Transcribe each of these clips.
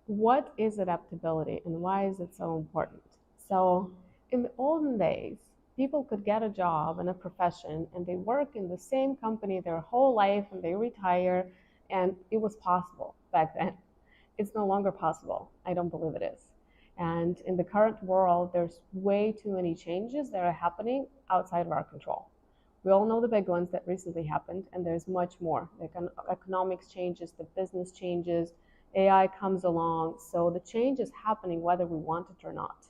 what is adaptability and why is it so important? So, in the olden days, people could get a job and a profession and they work in the same company their whole life and they retire, and it was possible back then. It's no longer possible. I don't believe it is. And in the current world, there's way too many changes that are happening outside of our control. We all know the big ones that recently happened, and there's much more. The economics changes, the business changes, AI comes along. So the change is happening whether we want it or not.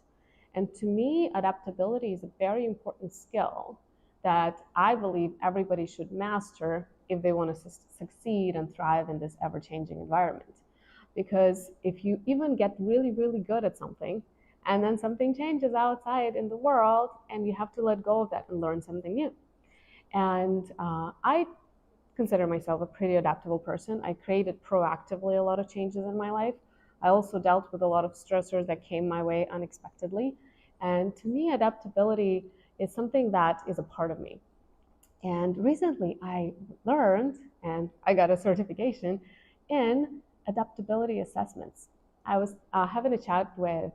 And to me, adaptability is a very important skill that I believe everybody should master if they want to succeed and thrive in this ever-changing environment. Because if you even get really, really good at something, and then something changes outside in the world, and you have to let go of that and learn something new. And I consider myself a pretty adaptable person. I created proactively a lot of changes in my life. I also dealt with a lot of stressors that came my way unexpectedly. And to me, adaptability is something that is a part of me. And recently I learned, and I got a certification in adaptability assessments. I was having a chat with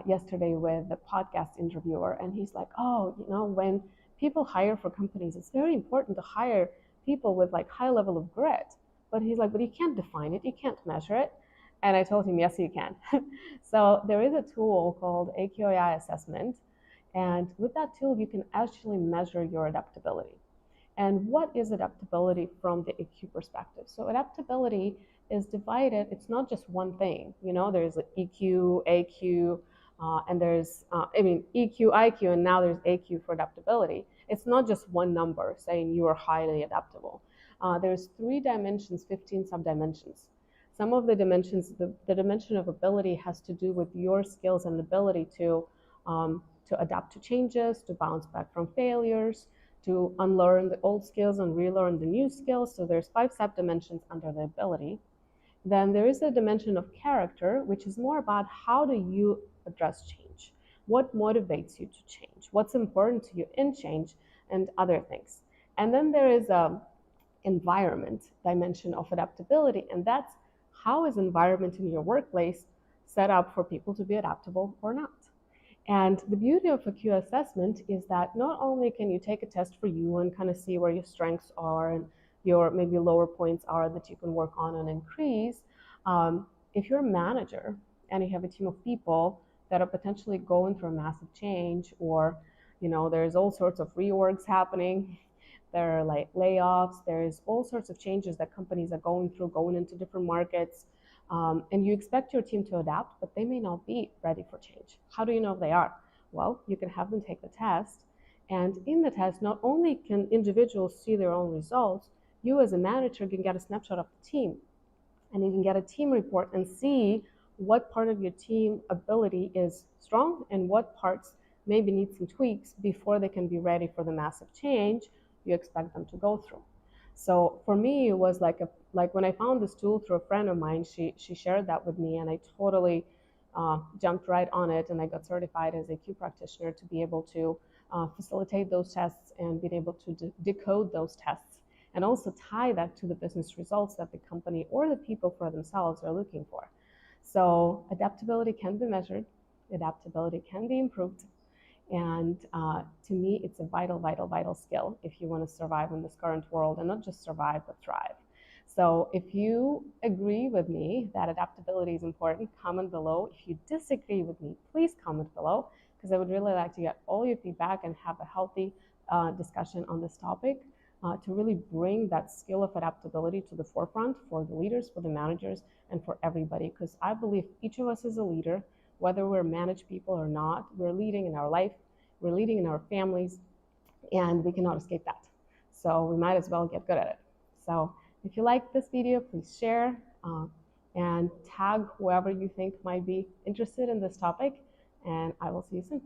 yesterday with a podcast interviewer, and he's like, "Oh, when people hire for companies, it's very important to hire people with like high level of grit." But he's like, "But you can't define it, you can't measure it." And I told him, "Yes, you can." So there is a tool called AQAI assessment, and with that tool, you can actually measure your adaptability. And what is adaptability from the EQ perspective? So adaptability is divided. It's not just one thing. There's EQ, AQ, and there's, EQ, IQ, and now there's AQ for adaptability. It's not just one number saying you are highly adaptable. There's 3 dimensions, 15 subdimensions. Some of the dimensions, the dimension of ability has to do with your skills and ability to adapt to changes, to bounce back from failures, to unlearn the old skills and relearn the new skills. So there's 5 subdimensions under the ability. Then there is a dimension of character, which is more about how do you address change? What motivates you to change? What's important to you in change, and other things. And then there is a environment dimension of adaptability, and that's how is environment in your workplace set up for people to be adaptable or not. And the beauty of a Q assessment is that not only can you take a test for you and kind of see where your strengths are and your maybe lower points are that you can work on and increase. If you're a manager and you have a team of people that are potentially going through a massive change, or there's all sorts of reorgs happening, there are like layoffs, there's all sorts of changes that companies are going through, going into different markets. And you expect your team to adapt, but they may not be ready for change. How do you know if they are? Well, you can have them take the test. And in the test, not only can individuals see their own results, you as a manager can get a snapshot of the team. And you can get a team report and see what part of your team ability is strong and what parts maybe need some tweaks before they can be ready for the massive change you expect them to go through. So for me, it was like when I found this tool through a friend of mine, she shared that with me, and I totally jumped right on it, and I got certified as a Q practitioner to be able to facilitate those tests and be able to decode those tests, and also tie that to the business results that the company or the people for themselves are looking for. So adaptability can be measured, adaptability can be improved, and to me, it's a vital, vital, vital skill if you want to survive in this current world, and not just survive, but thrive. So if you agree with me that adaptability is important, comment below. If you disagree with me, please comment below, because I would really like to get all your feedback and have a healthy discussion on this topic to really bring that skill of adaptability to the forefront for the leaders, for the managers, and for everybody. Because I believe each of us is a leader. Whether we're managed people or not, we're leading in our life, we're leading in our families, and we cannot escape that. So we might as well get good at it. So if you like this video, please share and tag whoever you think might be interested in this topic, and I will see you soon.